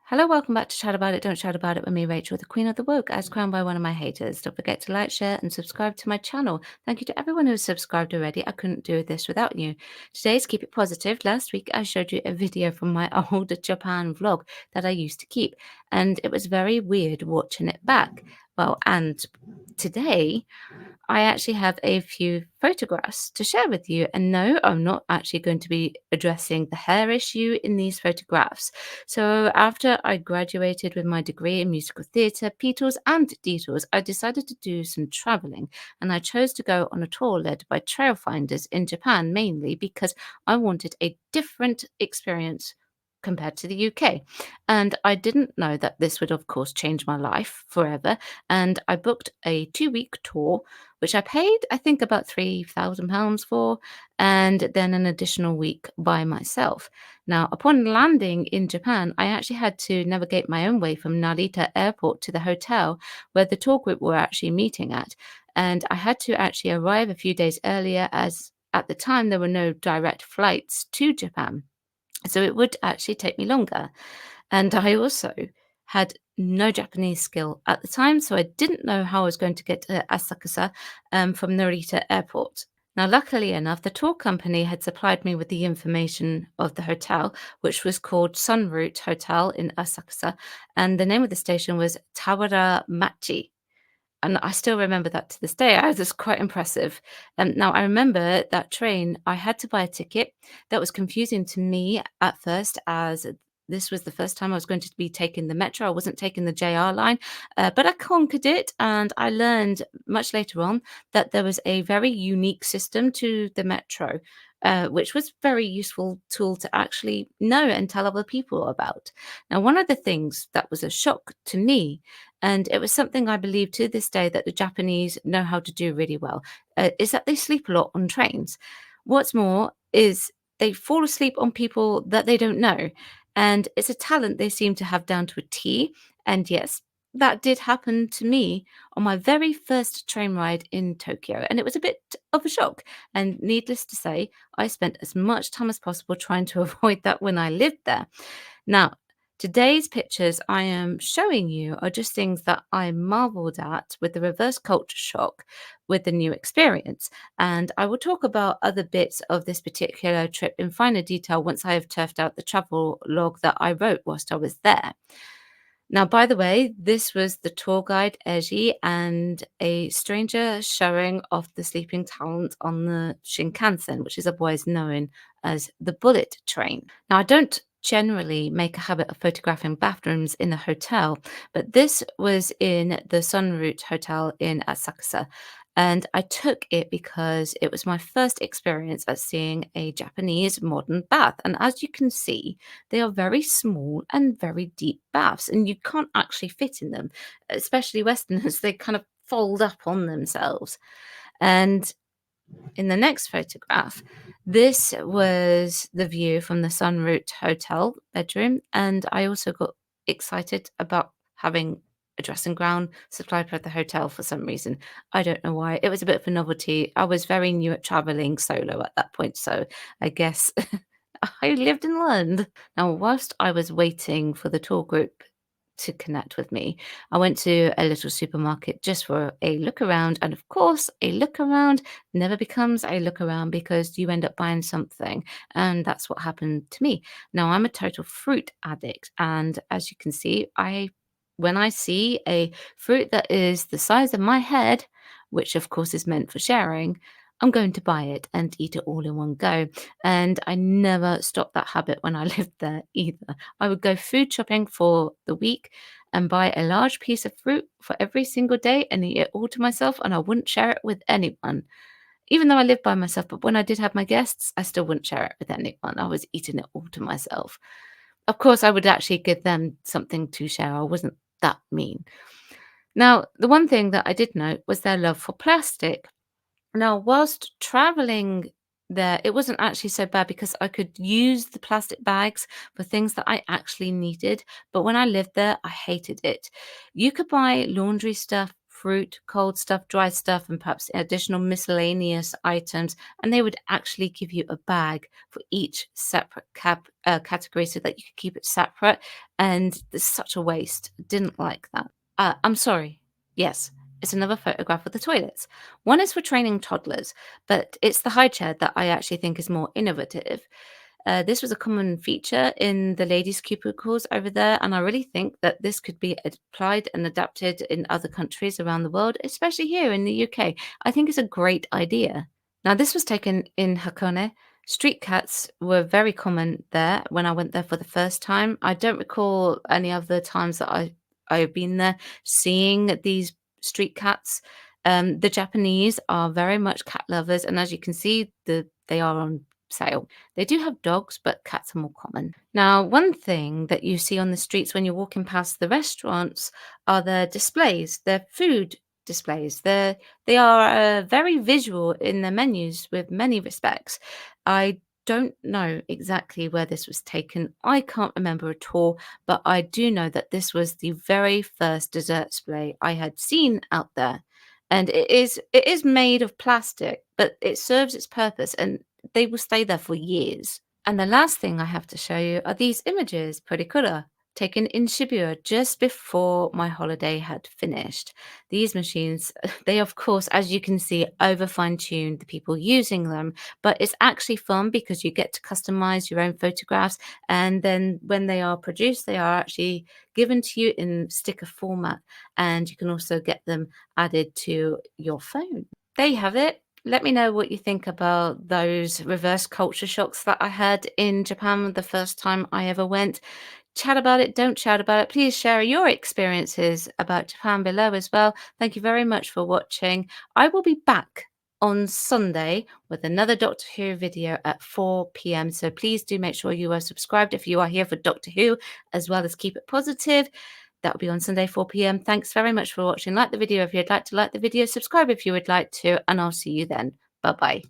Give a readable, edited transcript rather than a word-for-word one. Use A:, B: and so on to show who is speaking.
A: Hello, welcome back to Chat About It, Don't Chat About It with me, Rachel, the Queen of the Woke, as crowned by one of my haters. Don't forget to like, share, and subscribe to my channel. Thank you to everyone who has subscribed already. I couldn't do this without you. Today's Keep It Positive. Last week, I showed you a video from my old Japan vlog that I used to keep, and it was very weird watching it back. Well, and today, I actually have a few photographs to share with you. And no, I'm not actually going to be addressing the hair issue in these photographs. So, after I graduated with my degree in musical theatre, petals and detours, I decided to do some traveling. And I chose to go on a tour led by trail finders in Japan mainly because I wanted a different experience compared to the UK. And I didn't know that this would, of course, change my life forever. And I booked a 2-week tour which I paid, I think, about £3,000 for, and then an additional week by myself. Now, upon landing in Japan, I actually had to navigate my own way from Narita Airport to the hotel where the tour group were actually meeting at. And I had to actually arrive a few days earlier, as at the time there were no direct flights to Japan. So it would actually take me longer. And I also had no Japanese skill at the time, so I didn't know how I was going to get to Asakusa from Narita Airport. Now, luckily enough, the tour company had supplied me with the information of the hotel, which was called Sun Route Hotel in Asakusa, and the name of the station was Tawara Machi. And I still remember that to this day. I was quite impressive. Now, I remember that train, I had to buy a ticket. That was confusing to me at first, as this was the first time I was going to be taking the metro. I wasn't taking the JR line, but I conquered it. And I learned much later on that there was a very unique system to the metro, which was very useful tool to actually know and tell other people about. Now, one of the things that was a shock to me, and it was something I believe to this day that the Japanese know how to do really well, is that they sleep a lot on trains. What's more is they fall asleep on people that they don't know. And it's a talent they seem to have down to a T. And yes, that did happen to me on my very first train ride in Tokyo. And it was a bit of a shock. And needless to say, I spent as much time as possible trying to avoid that when I lived there. Now, today's pictures I am showing you are just things that I marveled at with the reverse culture shock with the new experience. And I will talk about other bits of this particular trip in finer detail once I have turfed out the travel log that I wrote whilst I was there. Now, by the way, this was the tour guide, Eiji, and a stranger showing off the sleeping talent on the Shinkansen, which is otherwise known as the bullet train. Now, I don't generally make a habit of photographing bathrooms in a hotel, but this was in the Sun Route Hotel in Asakusa. And I took it because it was my first experience at seeing a Japanese modern bath. And as you can see, they are very small and very deep baths, and you can't actually fit in them, especially Westerners. They kind of fold up on themselves. And in the next photograph, this was the view from the Sun Route Hotel bedroom, and I also got excited about having a dressing gown supplied by the hotel for some reason. I don't know why. It was a bit of a novelty. I was very new at traveling solo at that point, so I guess I lived and learned. Now, whilst I was waiting for the tour group to connect with me, I went to a little supermarket just for a look around. And of course, a look around never becomes a look around because you end up buying something. And that's what happened to me. Now, I'm a total fruit addict. And as you can see, when I see a fruit that is the size of my head, which of course is meant for sharing, I'm going to buy it and eat it all in one go. And I never stopped that habit when I lived there either. I would go food shopping for the week and buy a large piece of fruit for every single day and eat it all to myself, and I wouldn't share it with anyone. Even though I lived by myself, but when I did have my guests, I still wouldn't share it with anyone. I was eating it all to myself. Of course, I would actually give them something to share. I wasn't that mean. Now, the one thing that I did note was their love for plastic. Now, whilst traveling there, it wasn't actually so bad because I could use the plastic bags for things that I actually needed. But when I lived there, I hated it. You could buy laundry stuff fruit, cold stuff, dry stuff, and perhaps additional miscellaneous items. And they would actually give you a bag for each separate category so that you could keep it separate. And there's such a waste. Didn't like that. I'm sorry. Yes, it's another photograph of the toilets. One is for training toddlers, but it's the high chair that I actually think is more innovative. This was a common feature in the ladies' cubicles over there, and I really think that this could be applied and adapted in other countries around the world, especially here in the UK. I think it's a great idea. Now, this was taken in Hakone. Street cats were very common there when I went there for the first time. I don't recall any other times that I've been there seeing these street cats. The Japanese are very much cat lovers, and as you can see, they are on sale. They do have dogs, but cats are more common. Now, one thing that you see on the streets when you're walking past the restaurants are their displays, their food displays. They are very visual in their menus with many respects. I don't know exactly where this was taken. I can't remember at all, but I do know that this was the very first dessert display I had seen out there. And it is made of plastic, but it serves its purpose and they will stay there for years. And the last thing I have to show you are these images, Purikura, taken in Shibuya just before my holiday had finished. These machines, they of course, as you can see, over fine tune the people using them, but it's actually fun because you get to customize your own photographs. And then when they are produced, they are actually given to you in sticker format. And you can also get them added to your phone. There you have it. Let me know what you think about those reverse culture shocks that I had in Japan the first time I ever went. Chat about it, don't chat about it. Please share your experiences about Japan below as well. Thank you very much for watching. I will be back on Sunday with another Doctor Who video at 4 p.m. So please do make sure you are subscribed if you are here for Doctor Who, as well as Keep It Positive. That will be on Sunday, 4 p.m. Thanks very much for watching. Like the video if you'd like to like the video. Subscribe if you would like to. And I'll see you then. Bye-bye.